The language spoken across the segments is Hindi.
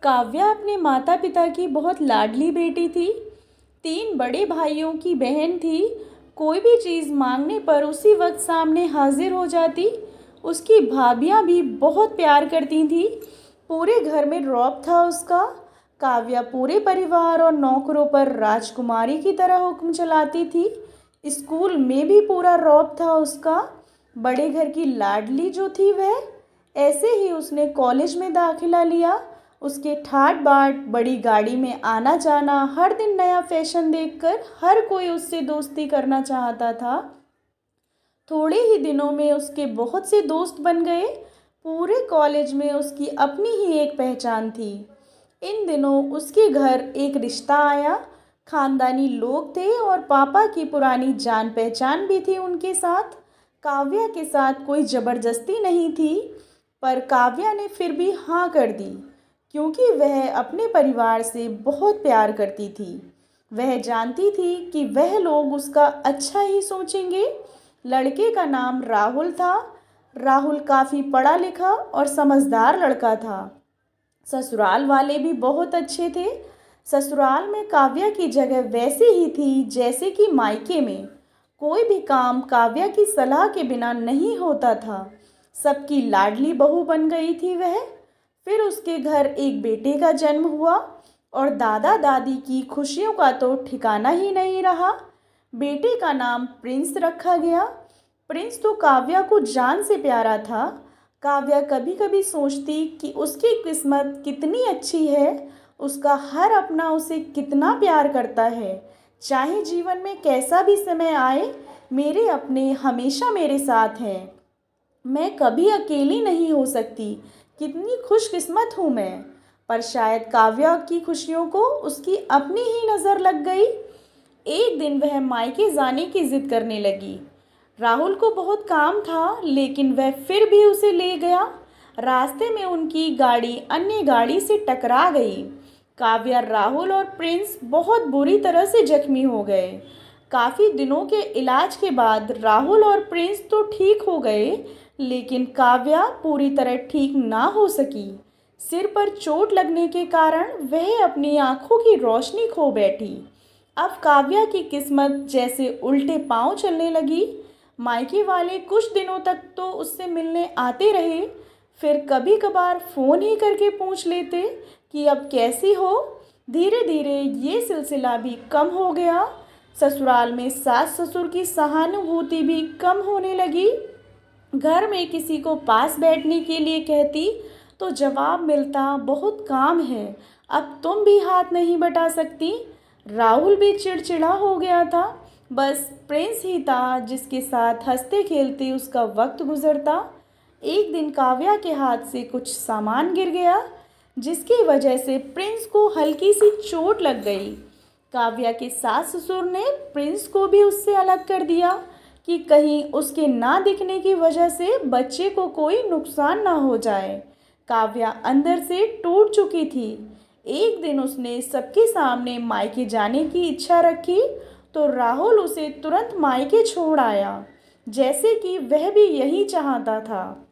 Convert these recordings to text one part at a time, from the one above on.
काव्या अपने माता पिता की बहुत लाडली बेटी थी। तीन बड़े भाइयों की बहन थी। कोई भी चीज़ मांगने पर उसी वक्त सामने हाजिर हो जाती। उसकी भाभियाँ भी बहुत प्यार करती थीं। पूरे घर में रौब था उसका। काव्या पूरे परिवार और नौकरों पर राजकुमारी की तरह हुक्म चलाती थी। स्कूल में भी पूरा रौब था उसका। बड़े घर की लाडली जो थी वह, ऐसे ही उसने कॉलेज में दाखिला लिया। उसके ठाट बाट बड़ी गाड़ी में आना जाना, हर दिन नया फैशन देखकर हर कोई उससे दोस्ती करना चाहता था। थोड़े ही दिनों में उसके बहुत से दोस्त बन गए। पूरे कॉलेज में उसकी अपनी ही एक पहचान थी। इन दिनों उसके घर एक रिश्ता आया। खानदानी लोग थे और पापा की पुरानी जान पहचान भी थी उनके साथ। काव्या के साथ कोई ज़बरदस्ती नहीं थी, पर काव्या ने फिर भी हाँ कर दी, क्योंकि वह अपने परिवार से बहुत प्यार करती थी। वह जानती थी कि वह लोग उसका अच्छा ही सोचेंगे। लड़के का नाम राहुल था। राहुल काफ़ी पढ़ा लिखा और समझदार लड़का था। ससुराल वाले भी बहुत अच्छे थे। ससुराल में काव्या की जगह वैसी ही थी जैसे कि मायके में। कोई भी काम काव्या की सलाह के बिना नहीं होता था। सबकी लाडली बहू बन गई थी वह। फिर उसके घर एक बेटे का जन्म हुआ और दादा दादी की खुशियों का तो ठिकाना ही नहीं रहा। बेटे का नाम प्रिंस रखा गया। प्रिंस तो काव्या को जान से प्यारा था। काव्या कभी कभी सोचती कि उसकी किस्मत कितनी अच्छी है। उसका हर अपना उसे कितना प्यार करता है। चाहे जीवन में कैसा भी समय आए, मेरे अपने हमेशा मेरे साथ हैं। मैं कभी अकेली नहीं हो सकती। कितनी खुशकिस्मत हूँ मैं। पर शायद काव्या की खुशियों को उसकी अपनी ही नज़र लग गई। एक दिन वह मायके जाने की जिद करने लगी। राहुल को बहुत काम था, लेकिन वह फिर भी उसे ले गया। रास्ते में उनकी गाड़ी अन्य गाड़ी से टकरा गई। काव्या, राहुल और प्रिंस बहुत बुरी तरह से जख्मी हो गए। काफ़ी दिनों के इलाज के बाद राहुल और प्रिंस तो ठीक हो गए, लेकिन काव्या पूरी तरह ठीक ना हो सकी। सिर पर चोट लगने के कारण वह अपनी आंखों की रोशनी खो बैठी। अब काव्या की किस्मत जैसे उल्टे पांव चलने लगी। मायके वाले कुछ दिनों तक तो उससे मिलने आते रहे, फिर कभी कभार फ़ोन ही करके पूछ लेते कि अब कैसी हो। धीरे धीरे ये सिलसिला भी कम हो गया। ससुराल में सास ससुर की सहानुभूति भी कम होने लगी। घर में किसी को पास बैठने के लिए कहती तो जवाब मिलता, बहुत काम है, अब तुम भी हाथ नहीं बटा सकती। राहुल भी चिड़चिड़ा हो गया था। बस प्रिंस ही था जिसके साथ हंसते खेलते उसका वक्त गुजरता। एक दिन काव्या के हाथ से कुछ सामान गिर गया, जिसकी वजह से प्रिंस को हल्की सी चोट लग गई। काव्या के सास ससुर ने प्रिंस को भी उससे अलग कर दिया कि कहीं उसके ना दिखने की वजह से बच्चे को कोई नुकसान ना हो जाए। काव्या अंदर से टूट चुकी थी। एक दिन उसने सबके सामने मायके जाने की इच्छा रखी, तो राहुल उसे तुरंत मायके छोड़ आया, जैसे कि वह भी यही चाहता था।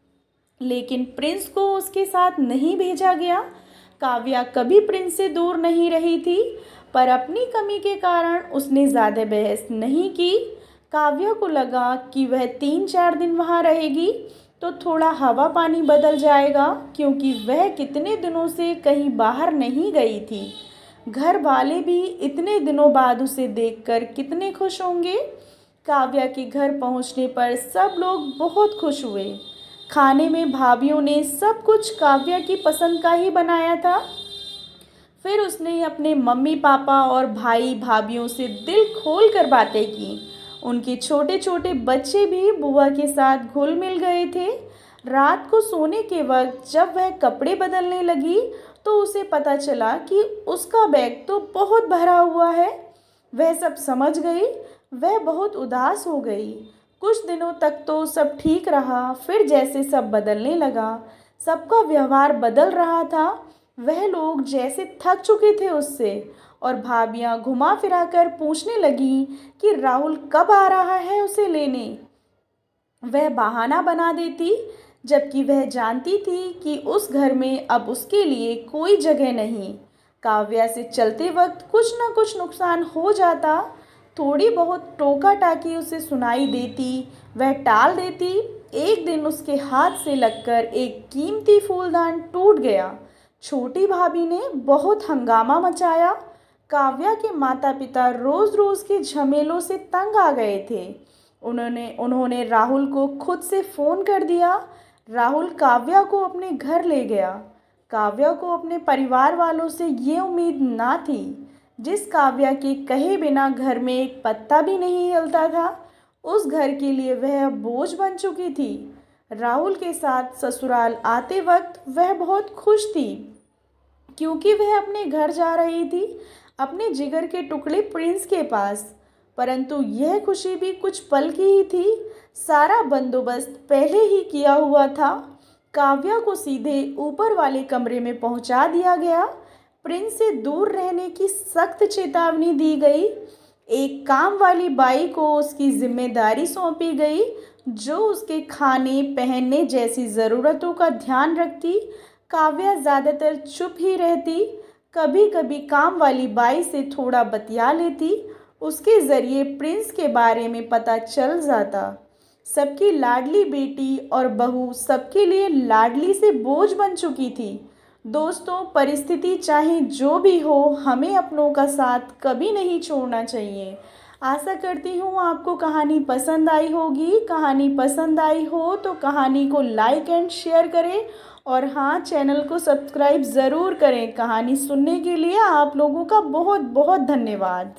लेकिन प्रिंस को उसके साथ नहीं भेजा गया। काव्या कभी प्रिंस से दूर नहीं रही थी, पर अपनी कमी के कारण उसने ज़्यादा बहस नहीं की। काव्या को लगा कि वह 3-4 दिन वहाँ रहेगी तो थोड़ा हवा पानी बदल जाएगा, क्योंकि वह कितने दिनों से कहीं बाहर नहीं गई थी। घर वाले भी इतने दिनों बाद उसे देखकर कितने खुश होंगे। काव्या के घर पहुंचने पर सब लोग बहुत खुश हुए। खाने में भाभियों ने सब कुछ काव्या की पसंद का ही बनाया था। फिर उसने अपने मम्मी पापा और भाई भाभियों से दिल खोल कर बातें की। उनके छोटे छोटे बच्चे भी बुआ के साथ घुल मिल गए थे। रात को सोने के वक्त जब वह कपड़े बदलने लगी, तो उसे पता चला कि उसका बैग तो बहुत भरा हुआ है। वह सब समझ गई। वह बहुत उदास हो गई। कुछ दिनों तक तो सब ठीक रहा, फिर जैसे सब बदलने लगा, सबका व्यवहार बदल रहा था। वह लोग जैसे थक चुके थे उससे, और भाभियां घुमा फिरा कर पूछने लगी कि राहुल कब आ रहा है उसे लेने। वह बहाना बना देती, जबकि वह जानती थी कि उस घर में अब उसके लिए कोई जगह नहीं। काव्या से चलते वक्त कुछ न कुछ नुकसान हो जाता, थोड़ी बहुत टोका टाकी उसे सुनाई देती, वह टाल देती। एक दिन उसके हाथ से लगकर एक कीमती फूलदान टूट गया। छोटी भाभी ने बहुत हंगामा मचाया। काव्या के माता पिता रोज़ रोज़ के झमेलों से तंग आ गए थे। उन्होंने राहुल को खुद से फ़ोन कर दिया। राहुल काव्या को अपने घर ले गया। काव्या को अपने परिवार वालों से ये उम्मीद ना थी। जिस काव्या के कहे बिना घर में एक पत्ता भी नहीं हिलता था, उस घर के लिए वह अब बोझ बन चुकी थी। राहुल के साथ ससुराल आते वक्त वह बहुत खुश थी, क्योंकि वह अपने घर जा रही थी, अपने जिगर के टुकड़े प्रिंस के पास। परंतु यह खुशी भी कुछ पल की ही थी। सारा बंदोबस्त पहले ही किया हुआ था। काव्या को सीधे ऊपर वाले कमरे में पहुंचा दिया गया। प्रिंस से दूर रहने की सख्त चेतावनी दी गई। एक काम वाली बाई को उसकी जिम्मेदारी सौंपी गई, जो उसके खाने पहनने जैसी ज़रूरतों का ध्यान रखती। काव्या ज़्यादातर चुप ही रहती, कभी कभी काम वाली बाई से थोड़ा बतिया लेती। उसके ज़रिए प्रिंस के बारे में पता चल जाता। सबकी लाडली बेटी और बहू सबके लिए लाडली से बोझ बन चुकी थी। दोस्तों, परिस्थिति चाहे जो भी हो, हमें अपनों का साथ कभी नहीं छोड़ना चाहिए। आशा करती हूँ आपको कहानी पसंद आई होगी। कहानी पसंद आई हो तो कहानी को लाइक एंड शेयर करें, और हाँ, चैनल को सब्सक्राइब ज़रूर करें। कहानी सुनने के लिए आप लोगों का बहुत बहुत धन्यवाद।